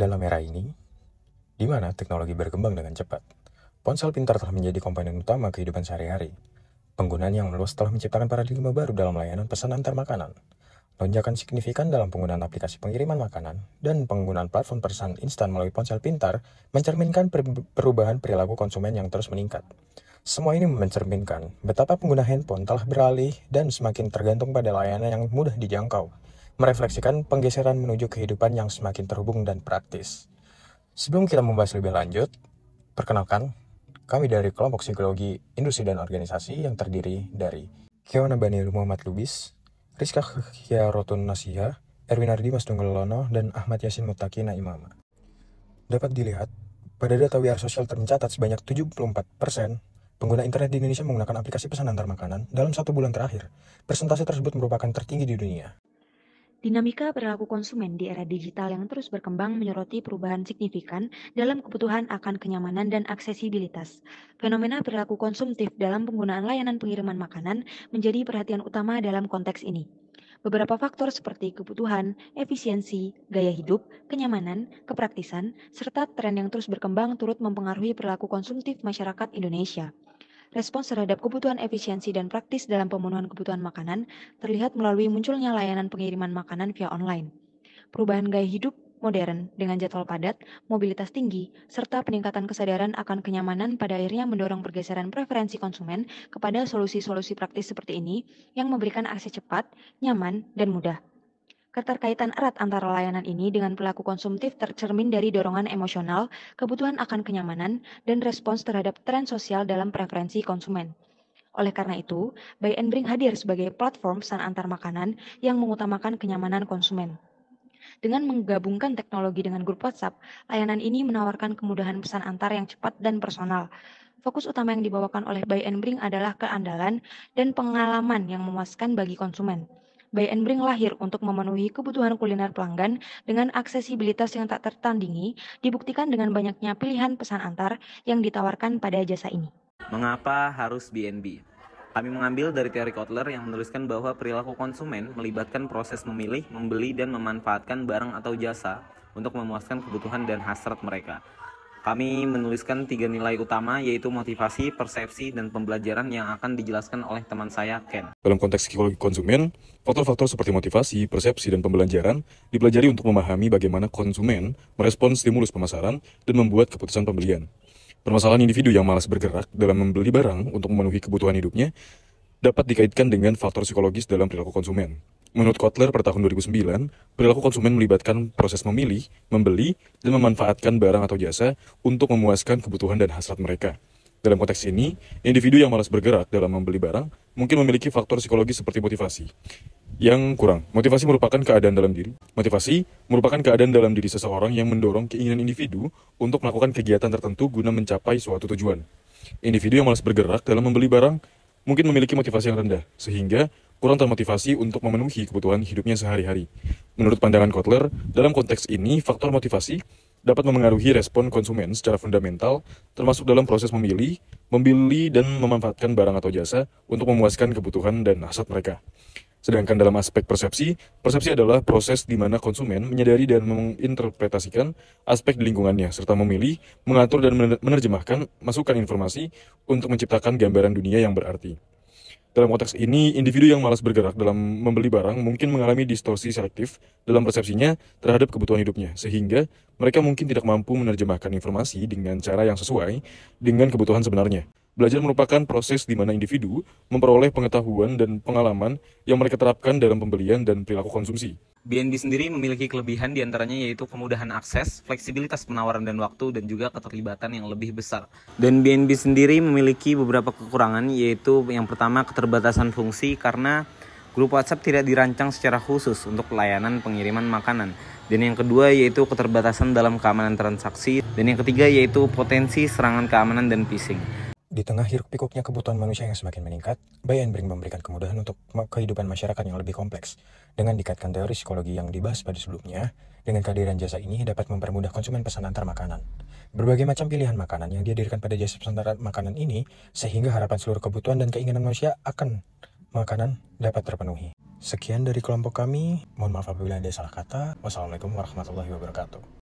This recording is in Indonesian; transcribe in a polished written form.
Dalam era ini, di mana teknologi berkembang dengan cepat, ponsel pintar telah menjadi komponen utama kehidupan sehari-hari. Penggunaan yang meluas telah menciptakan paradigma baru dalam layanan pesan antar makanan. Lonjakan signifikan dalam penggunaan aplikasi pengiriman makanan dan penggunaan platform pesan instan melalui ponsel pintar mencerminkan perubahan perilaku konsumen yang terus meningkat. Semua ini mencerminkan betapa pengguna handphone telah beralih dan semakin tergantung pada layanan yang mudah dijangkau, merefleksikan penggeseran menuju kehidupan yang semakin terhubung dan praktis. Sebelum kita membahas lebih lanjut, perkenalkan, kami dari kelompok psikologi industri dan organisasi yang terdiri dari Kiona Bani Muhammad Lubis, Rizka Khiarotun Nasiha, Erwin Ardimas Tunggelono, dan Ahmad Yasin Mutakina Imama. Dapat dilihat, pada data WR Sosial tercatat sebanyak 74% pengguna internet di Indonesia menggunakan aplikasi pesan antar makanan dalam 1 bulan terakhir. Persentase tersebut merupakan tertinggi di dunia. Dinamika perilaku konsumen di era digital yang terus berkembang menyoroti perubahan signifikan dalam kebutuhan akan kenyamanan dan aksesibilitas. Fenomena perilaku konsumtif dalam penggunaan layanan pengiriman makanan menjadi perhatian utama dalam konteks ini. Beberapa faktor seperti kebutuhan, efisiensi, gaya hidup, kenyamanan, kepraktisan, serta tren yang terus berkembang turut mempengaruhi perilaku konsumtif masyarakat Indonesia. Respons terhadap kebutuhan efisiensi dan praktis dalam pemenuhan kebutuhan makanan terlihat melalui munculnya layanan pengiriman makanan via online. Perubahan gaya hidup modern dengan jadwal padat, mobilitas tinggi, serta peningkatan kesadaran akan kenyamanan pada akhirnya mendorong pergeseran preferensi konsumen kepada solusi-solusi praktis seperti ini yang memberikan akses cepat, nyaman, dan mudah. Keterkaitan erat antara layanan ini dengan perilaku konsumtif tercermin dari dorongan emosional, kebutuhan akan kenyamanan, dan respons terhadap tren sosial dalam preferensi konsumen. Oleh karena itu, Buy and Bring hadir sebagai platform pesan antar makanan yang mengutamakan kenyamanan konsumen. Dengan menggabungkan teknologi dengan grup WhatsApp, layanan ini menawarkan kemudahan pesan antar yang cepat dan personal. Fokus utama yang dibawakan oleh Buy and Bring adalah keandalan dan pengalaman yang memuaskan bagi konsumen. Buy and Bring lahir untuk memenuhi kebutuhan kuliner pelanggan dengan aksesibilitas yang tak tertandingi, dibuktikan dengan banyaknya pilihan pesan antar yang ditawarkan pada jasa ini. Mengapa harus B&B? Kami mengambil dari teori Kotler yang menuliskan bahwa perilaku konsumen melibatkan proses memilih, membeli, dan memanfaatkan barang atau jasa untuk memuaskan kebutuhan dan hasrat mereka. Kami menuliskan 3 nilai utama, yaitu motivasi, persepsi, dan pembelajaran yang akan dijelaskan oleh teman saya, Ken. Dalam konteks psikologi konsumen, faktor-faktor seperti motivasi, persepsi, dan pembelajaran dipelajari untuk memahami bagaimana konsumen merespons stimulus pemasaran dan membuat keputusan pembelian. Permasalahan individu yang malas bergerak dalam membeli barang untuk memenuhi kebutuhan hidupnya dapat dikaitkan dengan faktor psikologis dalam perilaku konsumen. Menurut Kotler pada tahun 2009, perilaku konsumen melibatkan proses memilih, membeli, dan memanfaatkan barang atau jasa untuk memuaskan kebutuhan dan hasrat mereka. Dalam konteks ini, individu yang malas bergerak dalam membeli barang mungkin memiliki faktor psikologis seperti motivasi yang kurang. Motivasi merupakan keadaan dalam diri. Motivasi merupakan keadaan dalam diri seseorang yang mendorong keinginan individu untuk melakukan kegiatan tertentu guna mencapai suatu tujuan. Individu yang malas bergerak dalam membeli barang mungkin memiliki motivasi yang rendah, sehingga kurang termotivasi untuk memenuhi kebutuhan hidupnya sehari-hari. Menurut pandangan Kotler, dalam konteks ini, faktor motivasi dapat memengaruhi respon konsumen secara fundamental, termasuk dalam proses memilih, membeli, dan memanfaatkan barang atau jasa untuk memuaskan kebutuhan dan hasrat mereka. Sedangkan dalam aspek persepsi, persepsi adalah proses di mana konsumen menyadari dan menginterpretasikan aspek di lingkungannya, serta memilih, mengatur, dan menerjemahkan masukan informasi untuk menciptakan gambaran dunia yang berarti. Dalam konteks ini, individu yang malas bergerak dalam membeli barang mungkin mengalami distorsi selektif dalam persepsinya terhadap kebutuhan hidupnya, sehingga mereka mungkin tidak mampu menerjemahkan informasi dengan cara yang sesuai dengan kebutuhan sebenarnya. Belajar merupakan proses di mana individu memperoleh pengetahuan dan pengalaman yang mereka terapkan dalam pembelian dan perilaku konsumsi. B&B sendiri memiliki kelebihan diantaranya yaitu kemudahan akses, fleksibilitas penawaran dan waktu, dan juga keterlibatan yang lebih besar. Dan B&B sendiri memiliki beberapa kekurangan, yaitu yang pertama keterbatasan fungsi karena grup WhatsApp tidak dirancang secara khusus untuk layanan pengiriman makanan. Dan yang kedua yaitu keterbatasan dalam keamanan transaksi. Dan yang ketiga yaitu potensi serangan keamanan dan phishing. Di tengah hiruk-pikuknya kebutuhan manusia yang semakin meningkat, Buy and Bring memberikan kemudahan untuk kehidupan masyarakat yang lebih kompleks. Dengan dikaitkan teori psikologi yang dibahas pada sebelumnya, dengan kehadiran jasa ini dapat mempermudah konsumen pesan antar makanan. Berbagai macam pilihan makanan yang dihadirkan pada jasa pesan antar makanan ini, sehingga harapan seluruh kebutuhan dan keinginan manusia akan makanan dapat terpenuhi. Sekian dari kelompok kami, mohon maaf apabila ada salah kata. Wassalamualaikum warahmatullahi wabarakatuh.